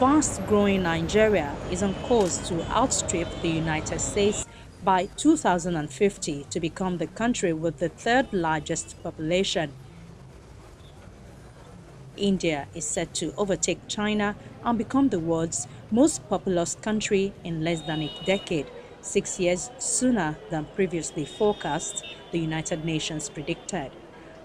fast-growing Nigeria is on course to outstrip the United States by 2050 to become the country with the third largest population. India is set to overtake China and become the world's most populous country in less than a decade, 6 years sooner than previously forecast, the United Nations predicted.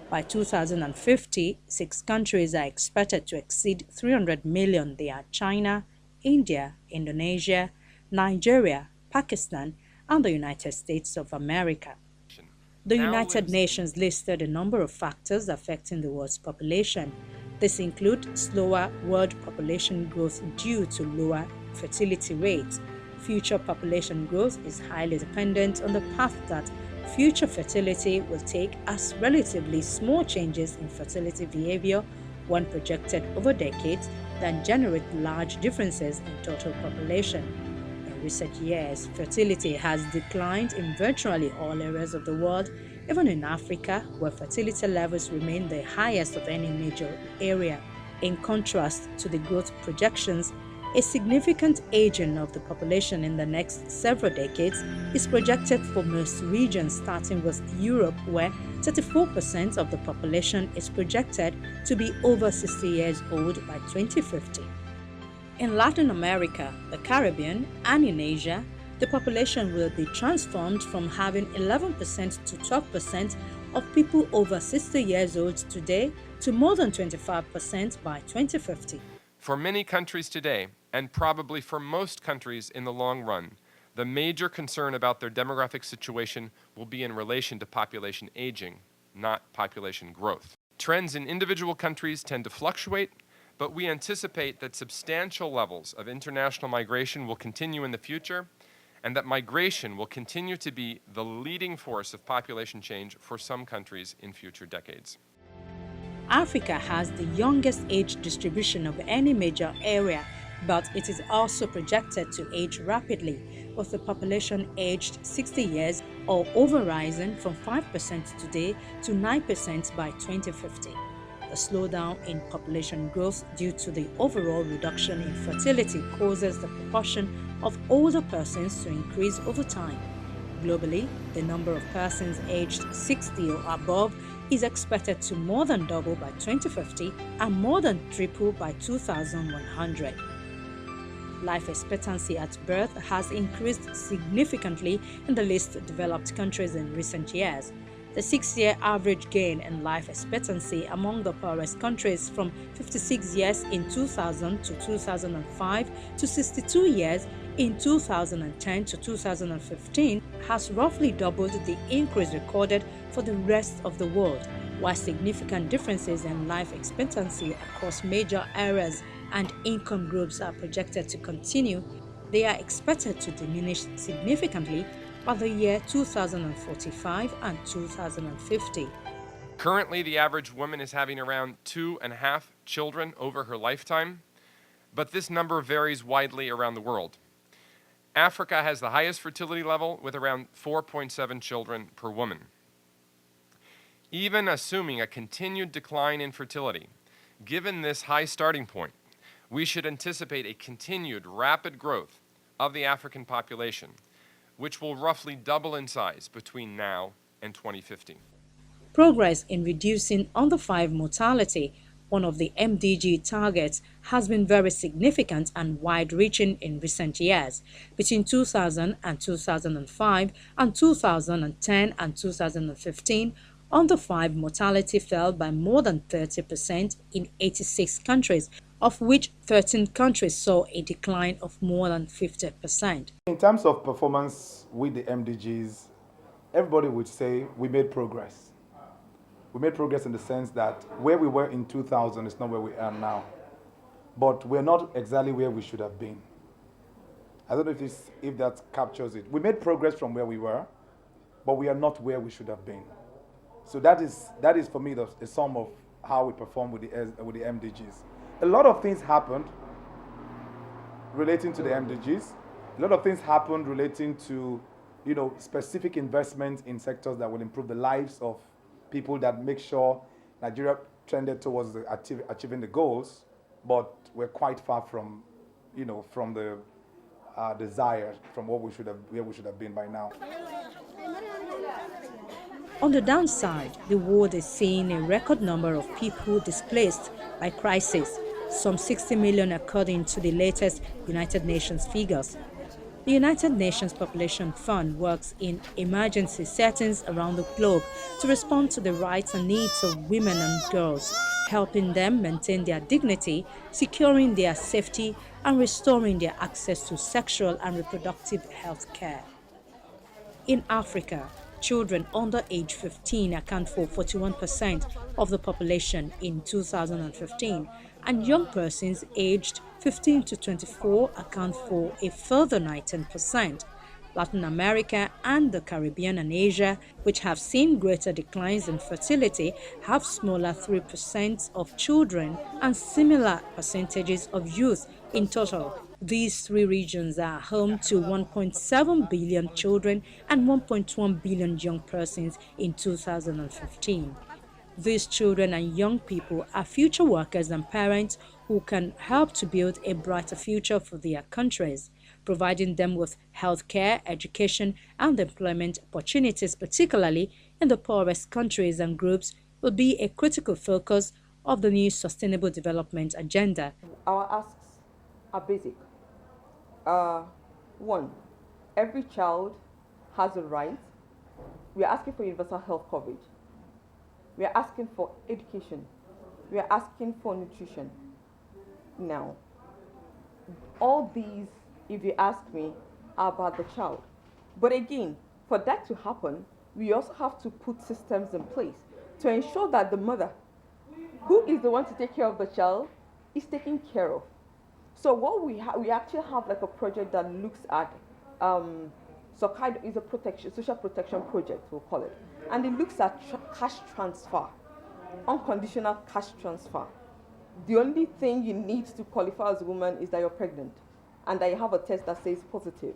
By 2050, six countries are expected to exceed 300 million. They are China, India, Indonesia, Nigeria, Pakistan, and the United States of America. The United Nations listed a number of factors affecting the world's population. This includes slower world population growth due to lower fertility rates. Future population growth is highly dependent on the path that future fertility will take, as relatively small changes in fertility behavior, when projected over decades, that generate large differences in total population. In recent years, fertility has declined in virtually all areas of the world, even in Africa, where fertility levels remain the highest of any major area. In contrast to the growth projections, a significant aging of the population in the next several decades is projected for most regions, starting with Europe, where 34% of the population is projected to be over 60 years old by 2050. In Latin America, the Caribbean, and in Asia, the population will be transformed from having 11% to 12% of people over 60 years old today to more than 25% by 2050. For many countries today, and probably for most countries in the long run, the major concern about their demographic situation will be in relation to population aging, not population growth. Trends in individual countries tend to fluctuate, but we anticipate that substantial levels of international migration will continue in the future, and that migration will continue to be the leading force of population change for some countries in future decades. Africa has the youngest age distribution of any major area, but it is also projected to age rapidly, with the population aged 60 years or over rising from 5% today to 9% by 2050. The slowdown in population growth due to the overall reduction in fertility causes the proportion of older persons to increase over time. Globally, the number of persons aged 60 or above is expected to more than double by 2050 and more than triple by 2100. Life expectancy at birth has increased significantly in the least developed countries in recent years. The 6-year average gain in life expectancy among the poorest countries from 56 years in 2000 to 2005 to 62 years in 2010 to 2015 has roughly doubled the increase recorded for the rest of the world. While significant differences in life expectancy across major areas and income groups are projected to continue, they are expected to diminish significantly by the year 2045 and 2050. Currently, the average woman is having around 2.5 children over her lifetime, but this number varies widely around the world. Africa has the highest fertility level with around 4.7 children per woman. Even assuming a continued decline in fertility, given this high starting point, we should anticipate a continued rapid growth of the African population, which will roughly double in size between now and 2050. Progress in reducing under-5 mortality, one of the MDG targets, has been very significant and wide-reaching in recent years. Between 2000 and 2005 and 2010 and 2015, under-5 mortality fell by more than 30% in 86 countries, of which 13 countries saw a decline of more than 50%. In terms of performance with the MDGs, everybody would say we made progress. We made progress in the sense that where we were in 2000 is not where we are now. But we're not exactly where we should have been. I don't know if that captures it. We made progress from where we were, but we are not where we should have been. So that is for me the sum of how we perform with the MDGs. A lot of things happened relating to the MDGs. A lot of things happened relating to, specific investments in sectors that will improve the lives of people, that make sure Nigeria trended towards achieving the goals, but we're quite far from from the desire, from what where we should have been by now. On the downside, the world is seeing a record number of people displaced by crisis, some 60 million according to the latest United Nations figures. The United Nations Population Fund works in emergency settings around the globe to respond to the rights and needs of women and girls, helping them maintain their dignity, securing their safety, and restoring their access to sexual and reproductive health care. In Africa, children under age 15 account for 41% of the population in 2015, and young persons aged 15 to 24 account for a further 19%. Latin America and the Caribbean and Asia, which have seen greater declines in fertility, have smaller 3% of children and similar percentages of youth in total. These three regions are home to 1.7 billion children and 1.1 billion young persons in 2015. These children and young people are future workers and parents who can help to build a brighter future for their countries. Providing them with health care, education, and employment opportunities, particularly in the poorest countries and groups, will be a critical focus of the new Sustainable Development Agenda. Our asks are basic. One, every child has a right. We are asking for universal health coverage. We are asking for education. We are asking for nutrition. Now, all these, if you ask me, are about the child. But again, for that to happen, we also have to put systems in place to ensure that the mother, who is the one to take care of the child, is taken care of. So what we actually have like a project that looks at, so kind of is a social protection project, we'll call it. And it looks at cash transfer, unconditional cash transfer. The only thing you need to qualify as a woman is that you're pregnant and that you have a test that says positive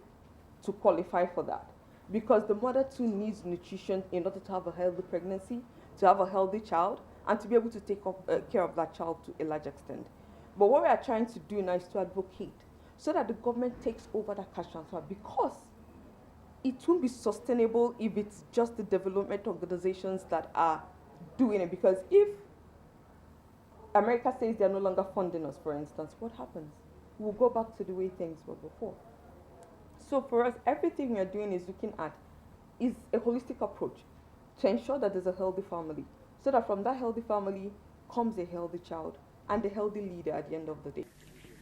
to qualify for that. Because the mother too needs nutrition in order to have a healthy pregnancy, to have a healthy child, and to be able to take care of that child to a large extent. But what we are trying to do now is to advocate so that the government takes over that cash transfer, because it won't be sustainable if it's just the development organizations that are doing it. Because if America says they're no longer funding us, for instance, what happens? We'll go back to the way things were before. So for us, everything we are doing is looking at is a holistic approach to ensure that there's a healthy family, so that from that healthy family comes a healthy child and a healthy leader at the end of the day.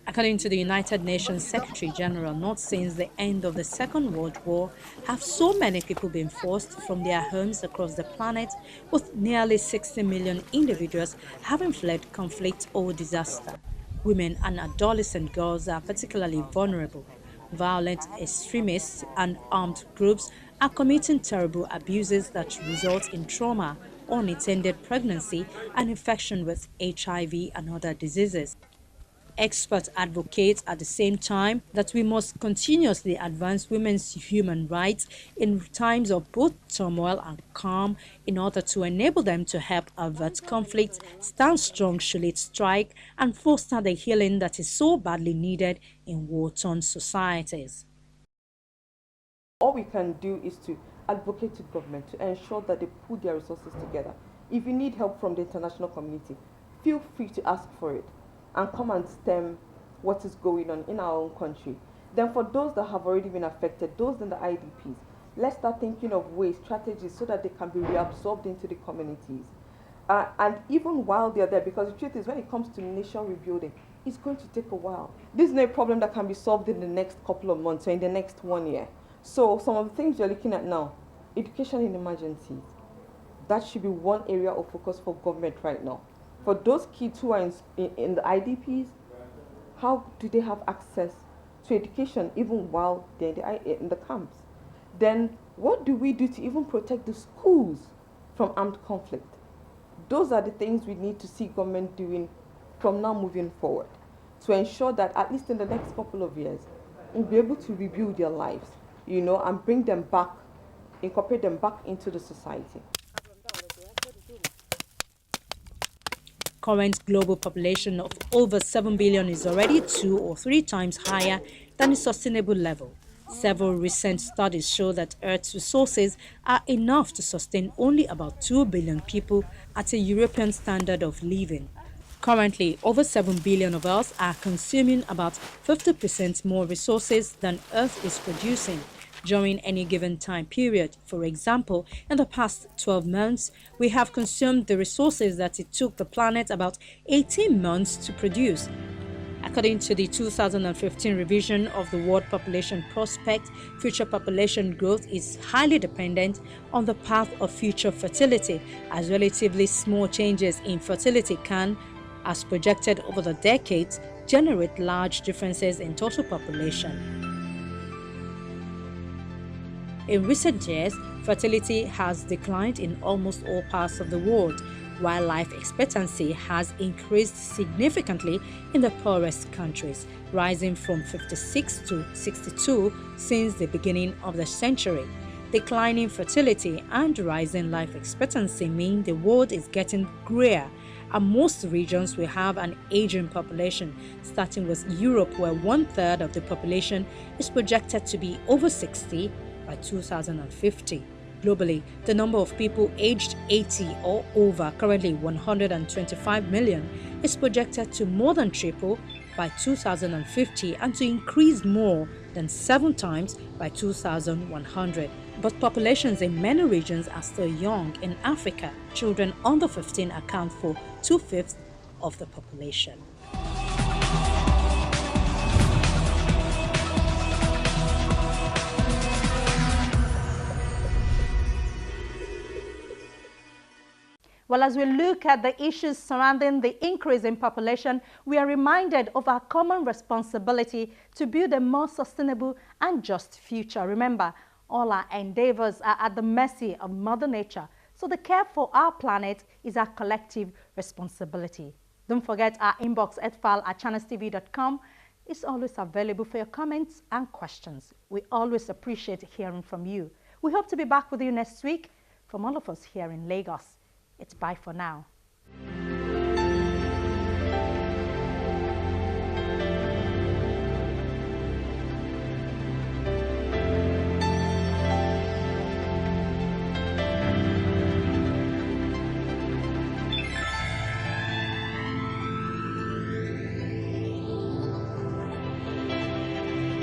According to the United Nations Secretary General, not since the end of the Second World War have so many people been forced from their homes across the planet, with nearly 60 million individuals having fled conflict or disaster. Women and adolescent girls are particularly vulnerable. Violent extremists and armed groups are committing terrible abuses that result in trauma, unintended pregnancy, and infection with HIV and other diseases. Experts advocate at the same time that we must continuously advance women's human rights in times of both turmoil and calm in order to enable them to help avert conflict, stand strong should it strike, and foster the healing that is so badly needed in war-torn societies. All we can do is to advocate to government to ensure that they put their resources together. If you need help from the international community, feel free to ask for it and come and stem what is going on in our own country. Then for those that have already been affected, those in the IDPs, let's start thinking of ways, strategies, so that they can be reabsorbed into the communities. And even while they're there, because the truth is, when it comes to nation rebuilding, it's going to take a while. This is not a problem that can be solved in the next couple of months or in the next 1 year. So some of the things you're looking at now, education in emergencies, that should be one area of focus for government right now. For those kids who are in the IDPs, how do they have access to education even while they're in the camps? Then what do we do to even protect the schools from armed conflict? Those are the things we need to see government doing from now moving forward to ensure that at least in the next couple of years, we'll be able to rebuild their lives, and bring them back, incorporate them back into the society. Current global population of over 7 billion is already 2 or 3 times higher than the sustainable level. Several recent studies show that Earth's resources are enough to sustain only about 2 billion people at a European standard of living. Currently, over 7 billion of us are consuming about 50% more resources than Earth is producing during any given time period. For example, in the past 12 months, we have consumed the resources that it took the planet about 18 months to produce. According to the 2015 revision of the World Population Prospect, future population growth is highly dependent on the path of future fertility, as relatively small changes in fertility can, as projected over the decades, generate large differences in total population. In recent years, fertility has declined in almost all parts of the world, while life expectancy has increased significantly in the poorest countries, rising from 56 to 62 since the beginning of the century. Declining fertility and rising life expectancy mean the world is getting grayer, and most regions will have an aging population, starting with Europe, where 1/3 of the population is projected to be over 60 by 2050. Globally, the number of people aged 80 or over, currently 125 million, is projected to more than triple by 2050 and to increase more than 7 times by 2100. But populations in many regions are still young. In Africa, children under 15 account for 2/5 of the population. Well, as we look at the issues surrounding the increase in population, we are reminded of our common responsibility to build a more sustainable and just future. Remember, all our endeavors are at the mercy of Mother Nature, so the care for our planet is our collective responsibility. Don't forget our inbox @channelstv.com is always available for your comments and questions. We always appreciate hearing from you. We hope to be back with you next week. From all of us here in Lagos, it's bye for now.